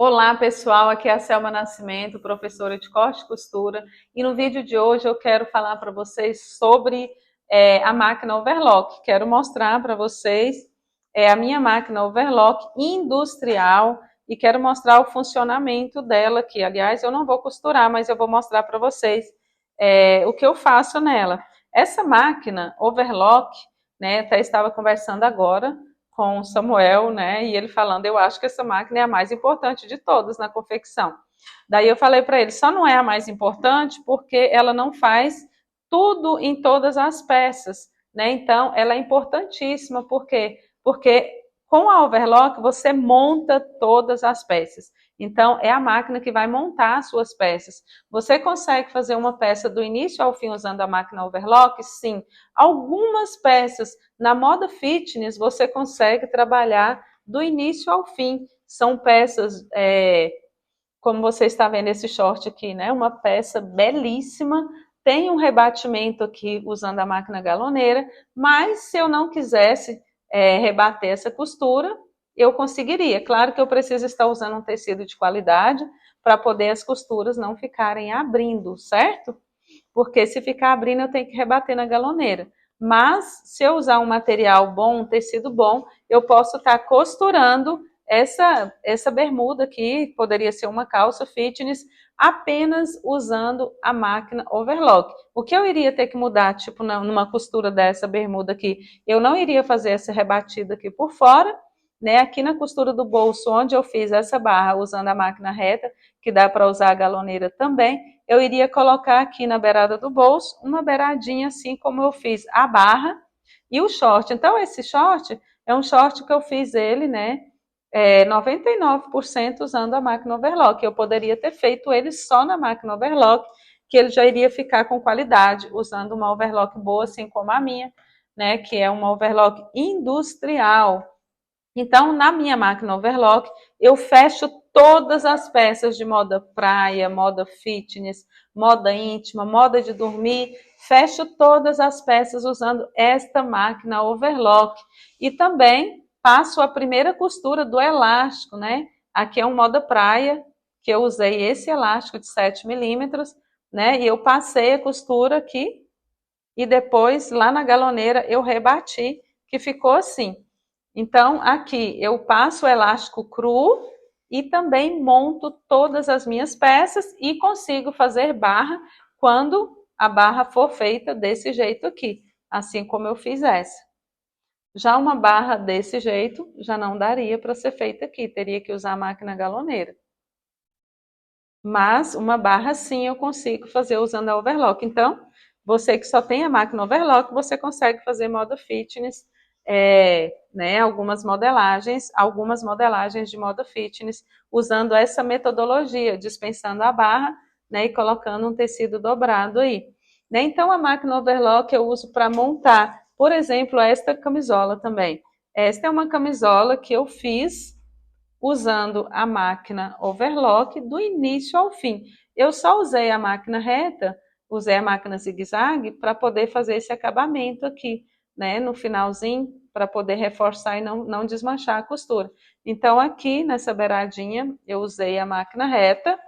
Olá pessoal, aqui é a Selma Nascimento, professora de corte e costura, e no vídeo de hoje eu quero falar para vocês sobre a máquina overlock. Quero mostrar para vocês a minha máquina overlock industrial e quero mostrar o funcionamento dela aqui. Aliás, eu não vou costurar, mas eu vou mostrar para vocês o que eu faço nela. Essa máquina overlock, né, até estava conversando agora com o Samuel, né? E ele falando, eu acho que essa máquina é a mais importante de todas na confecção. Daí eu falei para ele, só não é a mais importante porque ela não faz tudo em todas as peças, né? Então, ela é importantíssima, por quê? Porque com a overlock você monta todas as peças. Então, é a máquina que vai montar as suas peças. Você consegue fazer uma peça do início ao fim usando a máquina overlock? Sim. Algumas peças na moda fitness você consegue trabalhar do início ao fim. São peças, como você está vendo esse short aqui, né? Uma peça belíssima. Tem um rebatimento aqui usando a máquina galoneira, mas se eu não quisesse rebater essa costura, eu conseguiria. Claro que eu preciso estar usando um tecido de qualidade para poder as costuras não ficarem abrindo, certo? Porque se ficar abrindo eu tenho que rebater na galoneira. Mas se eu usar um material bom, um tecido bom, eu posso estar costurando essa bermuda aqui, poderia ser uma calça fitness, apenas usando a máquina overlock. O que eu iria ter que mudar, tipo numa costura dessa bermuda aqui, eu não iria fazer essa rebatida aqui por fora, né? Aqui na costura do bolso, onde eu fiz essa barra usando a máquina reta, que dá para usar a galoneira também, eu iria colocar aqui na beirada do bolso uma beiradinha assim como eu fiz a barra e o short. Então esse short é um short que eu fiz ele, né, 99% usando a máquina overlock. Eu poderia ter feito ele só na máquina overlock, que ele já iria ficar com qualidade, usando uma overlock boa, assim como a minha, né, que é uma overlock industrial. Então, na minha máquina overlock, eu fecho todas as peças de moda praia, moda fitness, moda íntima, moda de dormir, fecho todas as peças usando esta máquina overlock. E também passo a primeira costura do elástico, né? Aqui é um moda praia, que eu usei esse elástico de 7 milímetros, né? E eu passei a costura aqui e depois lá na galoneira eu rebati, que ficou assim. Então, aqui eu passo o elástico cru e também monto todas as minhas peças e consigo fazer barra quando a barra for feita desse jeito aqui, assim como eu fiz essa. Já uma barra desse jeito já não daria para ser feita aqui, teria que usar a máquina galoneira. Mas uma barra sim eu consigo fazer usando a overlock. Então, você que só tem a máquina overlock, você consegue fazer moda fitness, né, algumas modelagens de moda fitness, usando essa metodologia, dispensando a barra, né, e colocando um tecido dobrado aí. Né? Então, a máquina overlock eu uso para montar, por exemplo, esta camisola também. Esta é uma camisola que eu fiz usando a máquina overlock do início ao fim. Eu só usei a máquina reta, usei a máquina zigue-zague para poder fazer esse acabamento aqui, né, no finalzinho, para poder reforçar e não desmanchar a costura. Então aqui nessa beiradinha eu usei a máquina reta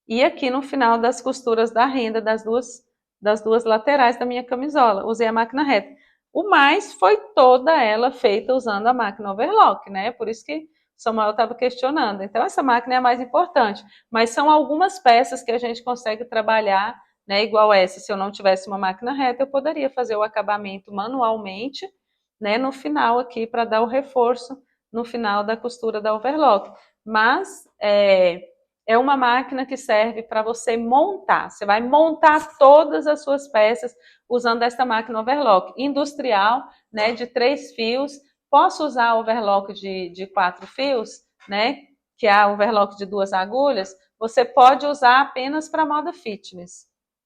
e aqui no final das costuras da renda das duas laterais da minha camisola, usei a máquina reta. O mais foi toda ela feita usando a máquina overlock, né? Por isso que Samuel estava questionando. Então, essa máquina é a mais importante. Mas são algumas peças que a gente consegue trabalhar, né? Igual essa. Se eu não tivesse uma máquina reta, eu poderia fazer o acabamento manualmente, né? No final aqui, para dar o reforço no final da costura da overlock. Mas, é uma máquina que serve para você montar. Você vai montar todas as suas peças usando esta máquina overlock industrial, né, de 3 fios. Posso usar overlock de 4 fios, né, que é a overlock de 2 agulhas. Você pode usar apenas para moda fitness.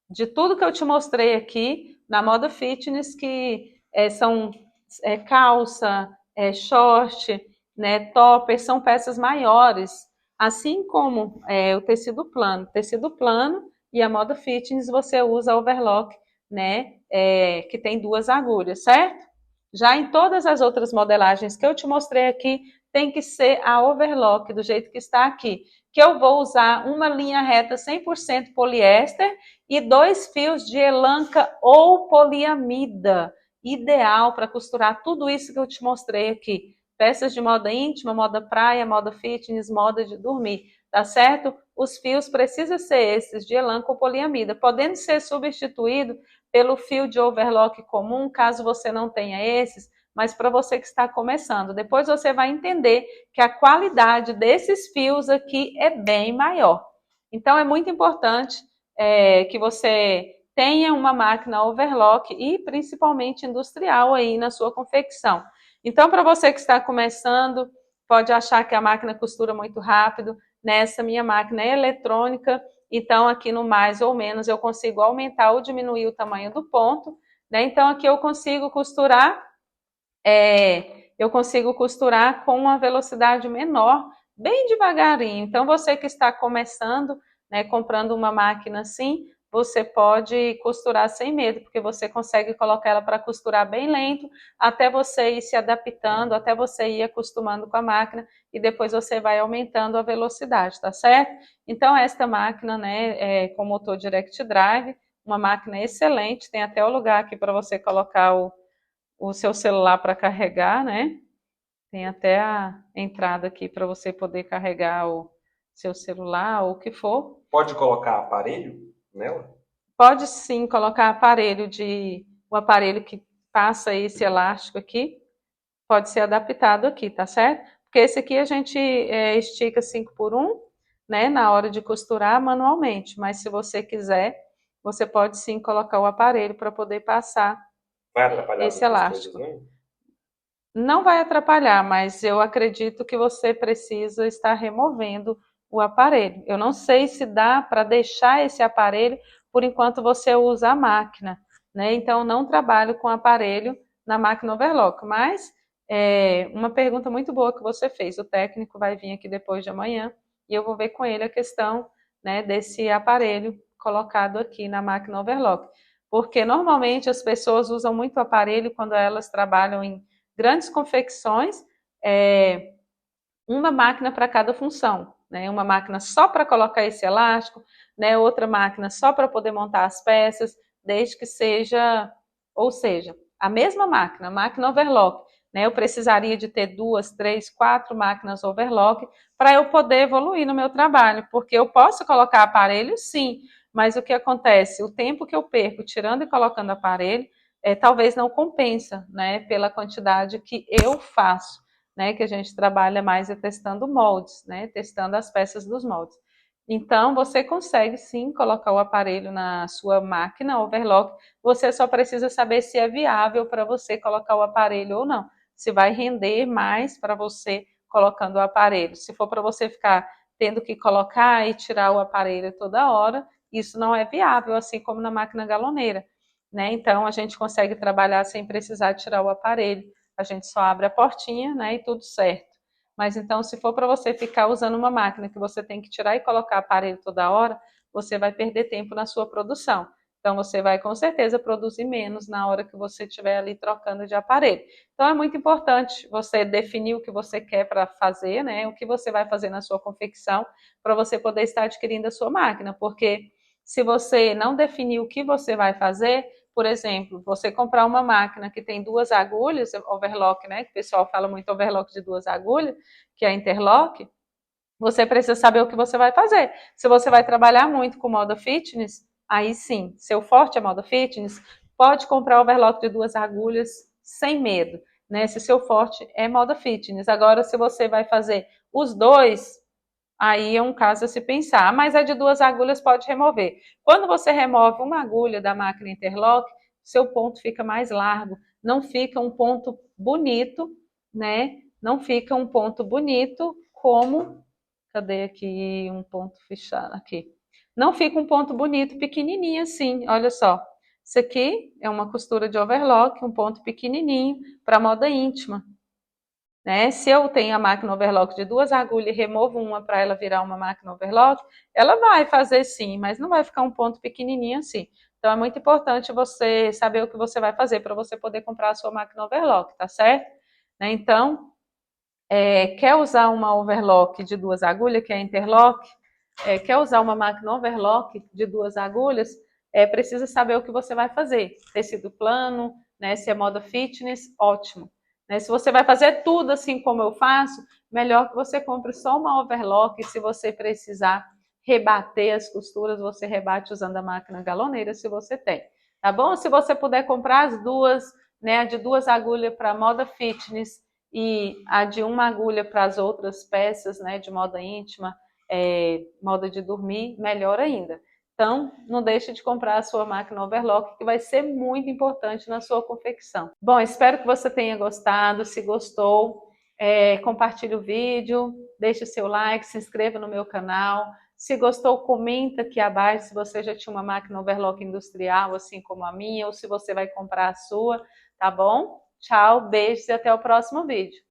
De tudo que eu te mostrei aqui na moda fitness, que são calça, short, né, topper, são peças maiores. Assim como o tecido plano e a moda fitness você usa overlock, né, que tem 2 agulhas, certo? Já em todas as outras modelagens que eu te mostrei aqui, tem que ser a overlock, do jeito que está aqui. Que eu vou usar uma linha reta 100% poliéster e 2 fios de elanca ou poliamida. Ideal para costurar tudo isso que eu te mostrei aqui. Peças de moda íntima, moda praia, moda fitness, moda de dormir, tá certo? Os fios precisam ser esses de elanca ou poliamida, podendo ser substituído pelo fio de overlock comum, caso você não tenha esses, mas para você que está começando. Depois você vai entender que a qualidade desses fios aqui é bem maior. Então é muito importante que você tenha uma máquina overlock e principalmente industrial aí na sua confecção. Então, para você que está começando, pode achar que a máquina costura muito rápido. Nessa minha máquina é eletrônica, então aqui no mais ou menos eu consigo aumentar ou diminuir o tamanho do ponto, né? Então aqui eu consigo costurar com uma velocidade menor, bem devagarinho. Então você que está começando, né, comprando uma máquina assim, você pode costurar sem medo, porque você consegue colocar ela para costurar bem lento, até você ir se adaptando, até você ir acostumando com a máquina, e depois você vai aumentando a velocidade, tá certo? Então esta máquina, né, com motor Direct Drive, uma máquina excelente, tem até o lugar aqui para você colocar o seu celular para carregar, né? Tem até a entrada aqui para você poder carregar o seu celular ou o que for. Pode colocar aparelho nela? Pode sim colocar o aparelho que passa esse elástico aqui, pode ser adaptado aqui, tá certo? Porque esse aqui a gente estica 5 por 1, né, na hora de costurar manualmente, mas se você quiser, você pode sim colocar o aparelho para poder passar Vai atrapalhar as esse outras coisas, elástico. não? Não vai atrapalhar, mas eu acredito que você precisa estar removendo o aparelho. Eu não sei se dá para deixar esse aparelho por enquanto você usa a máquina, né? Então não trabalho com aparelho na máquina overlock, mas uma pergunta muito boa que você fez. O técnico vai vir aqui depois de amanhã e eu vou ver com ele a questão, né, desse aparelho colocado aqui na máquina overlock, porque normalmente as pessoas usam muito aparelho quando elas trabalham em grandes confecções, uma máquina para cada função, né? Uma máquina só para colocar esse elástico, né? Outra máquina só para poder montar as peças, desde que seja, ou seja, a mesma máquina overlock, né? Eu precisaria de ter 2, 3, 4 máquinas overlock para eu poder evoluir no meu trabalho, porque eu posso colocar aparelho, sim, mas o que acontece? O tempo que eu perco tirando e colocando aparelho, talvez não compensa, né? Pela quantidade que eu faço, né, que a gente trabalha mais testando moldes, né, testando as peças dos moldes. Então, você consegue sim colocar o aparelho na sua máquina overlock, você só precisa saber se é viável para você colocar o aparelho ou não, se vai render mais para você colocando o aparelho. Se for para você ficar tendo que colocar e tirar o aparelho toda hora, isso não é viável, assim como na máquina galoneira, né? Então, a gente consegue trabalhar sem precisar tirar o aparelho, a gente só abre a portinha, né, e tudo certo. Mas então, se for para você ficar usando uma máquina que você tem que tirar e colocar aparelho toda hora, você vai perder tempo na sua produção. Então, você vai com certeza produzir menos na hora que você estiver ali trocando de aparelho. Então, é muito importante você definir o que você quer para fazer, né? O que você vai fazer na sua confecção, para você poder estar adquirindo a sua máquina. Porque se você não definir o que você vai fazer, por exemplo, você comprar uma máquina que tem 2 agulhas, overlock, né? Que o pessoal fala muito overlock de 2 agulhas, que é interlock. Você precisa saber o que você vai fazer. Se você vai trabalhar muito com moda fitness, aí sim, seu forte é moda fitness, pode comprar overlock de 2 agulhas sem medo, né? Se seu forte é moda fitness. Agora, se você vai fazer os dois, aí é um caso a se pensar, mas a de 2 agulhas pode remover. Quando você remove uma agulha da máquina interlock, seu ponto fica mais largo, não fica um ponto bonito, né? Não fica um ponto bonito como, cadê aqui um ponto fechado aqui? Não fica um ponto bonito pequenininho assim, olha só. Isso aqui é uma costura de overlock, um ponto pequenininho para moda íntima, né? Se eu tenho a máquina overlock de 2 agulhas e removo uma para ela virar uma máquina overlock, ela vai fazer sim, mas não vai ficar um ponto pequenininho assim. Então é muito importante você saber o que você vai fazer para você poder comprar a sua máquina overlock, tá certo? Né? Então, quer usar uma overlock de 2 agulhas, que é interlock, quer usar uma máquina overlock de 2 agulhas, precisa saber o que você vai fazer. Tecido plano, né? Se é moda fitness, ótimo. Né? Se você vai fazer tudo assim como eu faço, melhor que você compre só uma overlock. Se você precisar rebater as costuras, você rebate usando a máquina galoneira, se você tem. Tá bom? Se você puder comprar as duas, né? A de 2 agulhas para moda fitness e a de 1 agulha para as outras peças, né? De moda íntima, moda de dormir, melhor ainda. Então, não deixe de comprar a sua máquina overlock, que vai ser muito importante na sua confecção. Bom, espero que você tenha gostado. Se gostou, compartilhe o vídeo, deixe o seu like, se inscreva no meu canal. Se gostou, comenta aqui abaixo se você já tinha uma máquina overlock industrial, assim como a minha, ou se você vai comprar a sua, tá bom? Tchau, beijos e até o próximo vídeo.